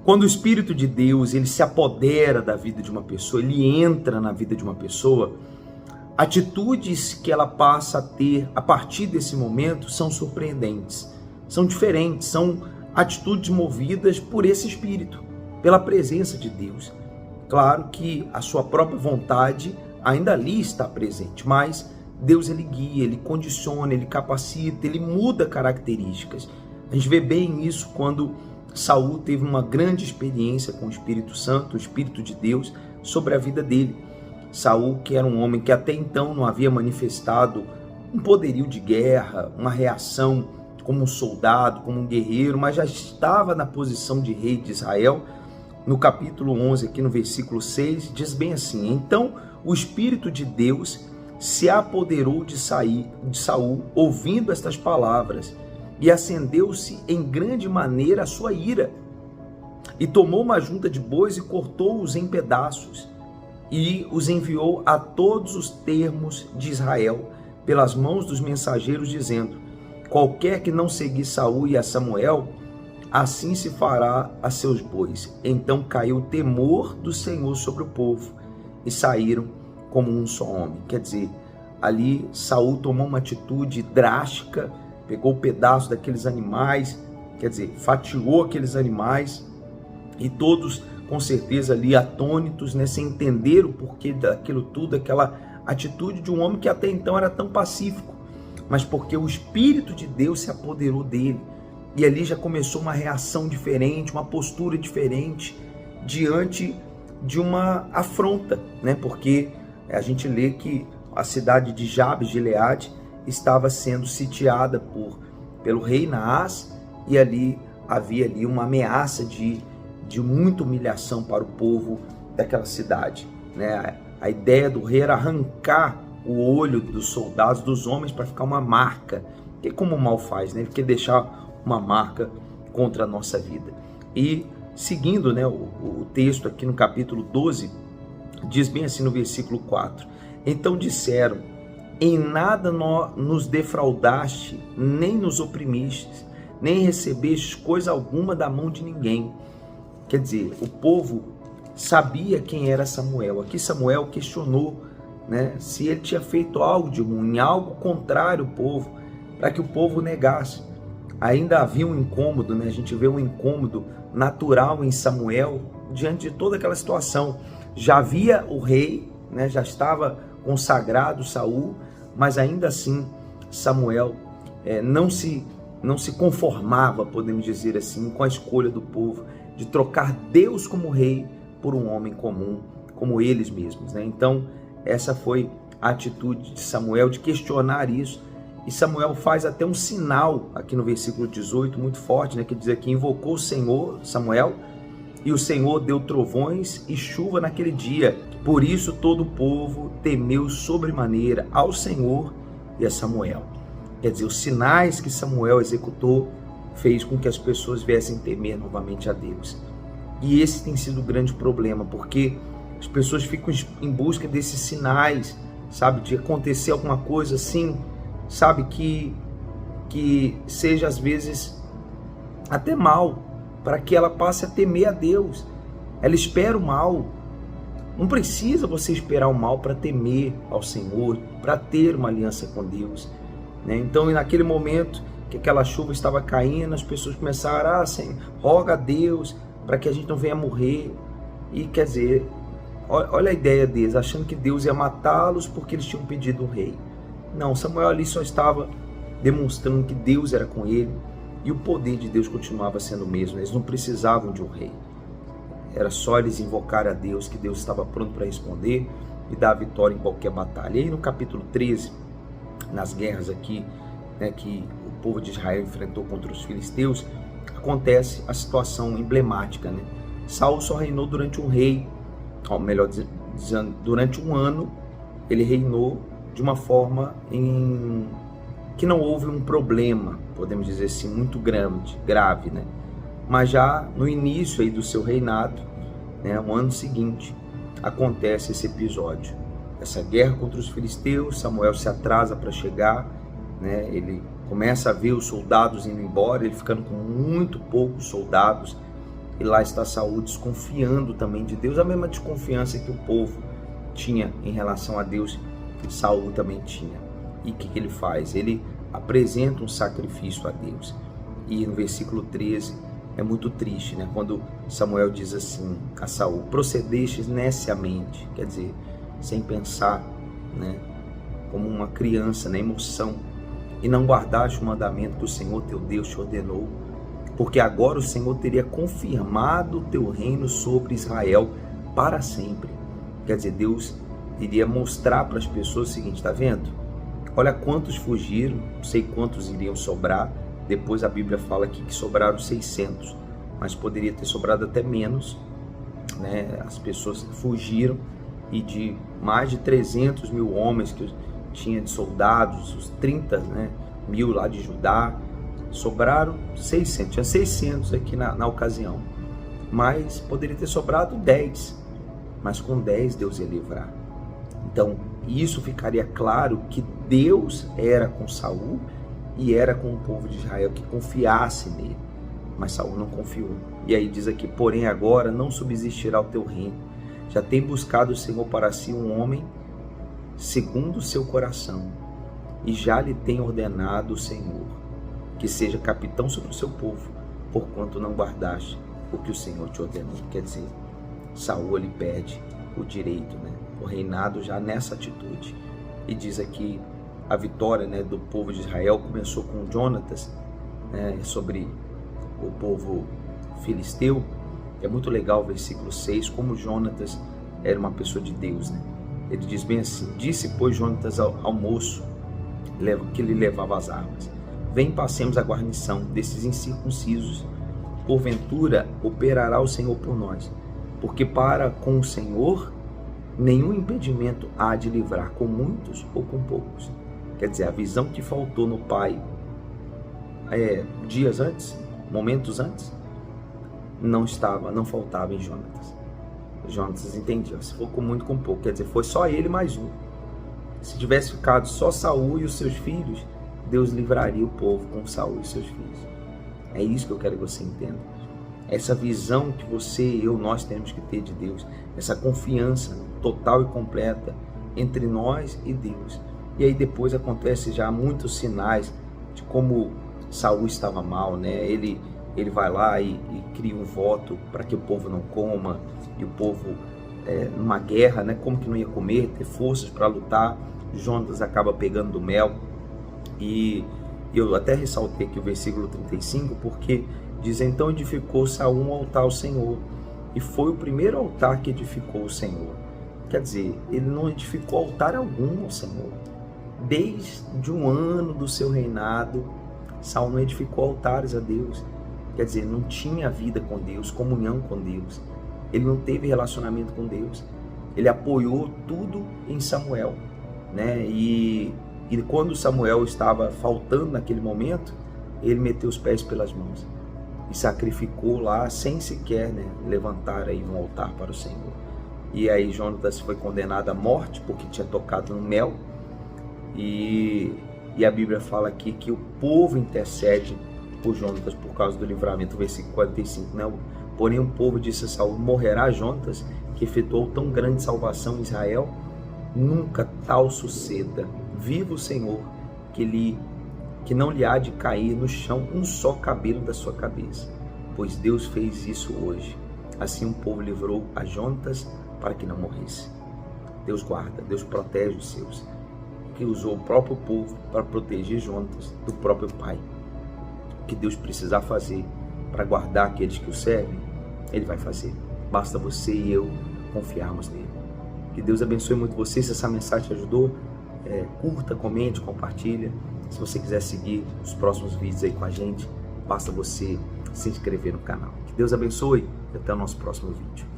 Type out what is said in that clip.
Quando o Espírito de Deus ele se apodera da vida de uma pessoa, ele entra na vida de uma pessoa, atitudes que ela passa a ter a partir desse momento são surpreendentes, são diferentes, são atitudes movidas por esse Espírito, pela presença de Deus. Claro que a sua própria vontade ainda ali está presente, mas Deus ele guia, ele condiciona, ele capacita, ele muda características. A gente vê bem isso quando Saul teve uma grande experiência com o Espírito Santo, o Espírito de Deus, sobre a vida dele. Saul, que era um homem que até então não havia manifestado um poderio de guerra, uma reação como um soldado, como um guerreiro, mas já estava na posição de rei de Israel. No capítulo 11, aqui no versículo 6, diz bem assim: então o Espírito de Deus se apoderou de Saul, ouvindo estas palavras, e acendeu-se em grande maneira a sua ira, e tomou uma junta de bois e cortou-os em pedaços, e os enviou a todos os termos de Israel, pelas mãos dos mensageiros, dizendo: qualquer que não seguir Saul e a Samuel, assim se fará a seus bois. Então caiu o temor do Senhor sobre o povo, e saíram como um só homem. Quer dizer, ali Saul tomou uma atitude drástica, pegou pedaços daqueles animais, quer dizer, fatiou aqueles animais, e todos com certeza ali atônitos, né, sem entender o porquê daquilo tudo, aquela atitude de um homem que até então era tão pacífico, mas porque o Espírito de Deus se apoderou dele, e ali já começou uma reação diferente, uma postura diferente, diante de uma afronta, né, porque a gente lê que a cidade de Jabes de Gileade estava sendo sitiada pelo rei Naás, e ali havia ali uma ameaça de muita humilhação para o povo daquela cidade, né? A ideia do rei era arrancar o olho dos soldados, dos homens, para ficar uma marca, que como o mal faz, né? Ele quer deixar uma marca contra a nossa vida. E seguindo, né, o texto aqui no capítulo 12, diz bem assim no versículo 4: então disseram: em nada nos defraudaste, nem nos oprimiste, nem recebeste coisa alguma da mão de ninguém. Quer dizer, o povo sabia quem era Samuel. Aqui Samuel questionou, né, se ele tinha feito algo de ruim, algo contrário ao povo, para que o povo negasse. Ainda havia um incômodo, né? A gente vê um incômodo natural em Samuel diante de toda aquela situação. Já havia o rei, né? Já estava consagrado Saul, mas ainda assim Samuel não se conformava, podemos dizer assim, com a escolha do povo de trocar Deus como rei por um homem comum, como eles mesmos, né? Então essa foi a atitude de Samuel, de questionar isso. E Samuel faz até um sinal aqui no versículo 18, muito forte, né, que diz aqui: invocou o Senhor, Samuel, e o Senhor deu trovões e chuva naquele dia. Por isso todo o povo temeu sobremaneira ao Senhor e a Samuel. Quer dizer, os sinais que Samuel executou fez com que as pessoas viessem temer novamente a Deus. E esse tem sido o grande problema, porque as pessoas ficam em busca desses sinais, sabe, de acontecer alguma coisa assim, sabe, que seja às vezes até mal, para que ela passe a temer a Deus. Ela espera o mal. Não precisa você esperar o mal para temer ao Senhor, para ter uma aliança com Deus, né? Então, naquele momento que aquela chuva estava caindo, as pessoas começaram: Senhor, roga a Deus para que a gente não venha morrer. E quer dizer, olha a ideia deles, achando que Deus ia matá-los porque eles tinham pedido um rei. Não, Samuel ali só estava demonstrando que Deus era com ele, e o poder de Deus continuava sendo o mesmo. Eles não precisavam de um rei. Era só eles invocarem a Deus, que Deus estava pronto para responder e dar a vitória em qualquer batalha. E aí no capítulo 13, nas guerras aqui, né, que o povo de Israel enfrentou contra os filisteus, acontece a situação emblemática, né? Saul só reinou durante um rei, ou melhor dizendo, durante um ano. Ele reinou de uma forma em que não houve um problema, podemos dizer assim, muito grave, né? Mas já no início aí do seu reinado, né, no ano seguinte, acontece esse episódio, essa guerra contra os filisteus. Samuel se atrasa para chegar, né? Ele começa a ver os soldados indo embora, ele ficando com muito poucos soldados, E lá está Saul desconfiando também de Deus, a mesma desconfiança que o povo tinha em relação a Deus, Saul também tinha. E o que ele faz? Ele apresenta um sacrifício a Deus. E no versículo 13 é muito triste, né? Quando Samuel diz assim a Saul: procedestes neciamente, quer dizer, sem pensar, né? Como uma criança, na emoção, e não guardaste o mandamento que o Senhor teu Deus te ordenou, porque agora o Senhor teria confirmado o teu reino sobre Israel para sempre. Quer dizer, Deus iria mostrar para as pessoas o seguinte: está vendo? Olha quantos fugiram, não sei quantos iriam sobrar. Depois a Bíblia fala aqui que sobraram 600, mas poderia ter sobrado até menos, né? As pessoas fugiram, e de mais de 300 mil homens que tinha de soldados, os 30 mil lá de Judá, sobraram 600, tinha 600 aqui na ocasião, mas poderia ter sobrado 10, mas com 10 Deus ia livrar. Então isso ficaria claro que Deus era com Saul e era com o povo de Israel que confiasse nele, mas Saul não confiou. E aí diz aqui: porém agora não subsistirá o teu reino, já tem buscado o Senhor para si um homem segundo o seu coração, e já lhe tem ordenado o Senhor que seja capitão sobre o seu povo, porquanto não guardaste o que o Senhor te ordenou. Quer dizer, Saul ele perde o direito, o reinado já nessa atitude. E diz aqui a vitória, do povo de Israel começou com Jonatas, sobre o povo filisteu. É muito legal o versículo 6, como Jonatas era uma pessoa de Deus, Ele diz bem assim: disse, pois, Jonatas ao moço que lhe levava as armas: vem, passemos a guarnição desses incircuncisos, porventura operará o Senhor por nós, porque para com o Senhor nenhum impedimento há de livrar, com muitos ou com poucos. Quer dizer, a visão que faltou no pai dias antes, momentos antes, não faltava em Jonatas. Jonatas entendia: se for com muito, com pouco. Quer dizer, foi só ele mais um. Se tivesse ficado só Saul e os seus filhos, Deus livraria o povo com Saul e seus filhos. É isso que eu quero que você entenda. Essa visão que você e eu, nós temos que ter de Deus, essa confiança total e completa entre nós e Deus. E aí depois acontece já muitos sinais de como Saul estava mal, Ele vai lá e cria um voto para que o povo não coma, e o povo, numa guerra, como que não ia comer, ter forças para lutar. Jonatas acaba pegando do mel. E eu até ressaltei aqui o versículo 35, porque diz: então edificou Saul um altar ao Senhor, e foi o primeiro altar que edificou o Senhor. Quer dizer, ele não edificou altar algum ao Senhor. Desde um ano do seu reinado, Saul não edificou altares a Deus. Quer dizer, não tinha vida com Deus, comunhão com Deus. Ele não teve relacionamento com Deus. Ele apoiou tudo em Samuel, E quando Samuel estava faltando naquele momento, ele meteu os pés pelas mãos e sacrificou lá, sem sequer levantar aí um altar para o Senhor. E aí Jonatas foi condenado à morte porque tinha tocado no mel. E a Bíblia fala aqui que o povo intercede por Jonatas por causa do livramento. Versículo 45, Porém o povo disse a Saul: morrerá Jonatas, que efetuou tão grande salvação em Israel? Nunca tal suceda. Viva o Senhor, que não lhe há de cair no chão um só cabelo da sua cabeça, pois Deus fez isso hoje. Assim o povo livrou a Jonatas para que não morresse. Deus guarda, Deus protege os seus, que usou o próprio povo para proteger Jonatas do próprio pai. O que Deus precisar fazer para guardar aqueles que o servem, Ele vai fazer. Basta você e eu confiarmos nele. Que Deus abençoe muito você. Se essa mensagem te ajudou, curta, comente, compartilha. Se você quiser seguir os próximos vídeos aí com a gente, basta você se inscrever no canal. Que Deus abençoe e até o nosso próximo vídeo.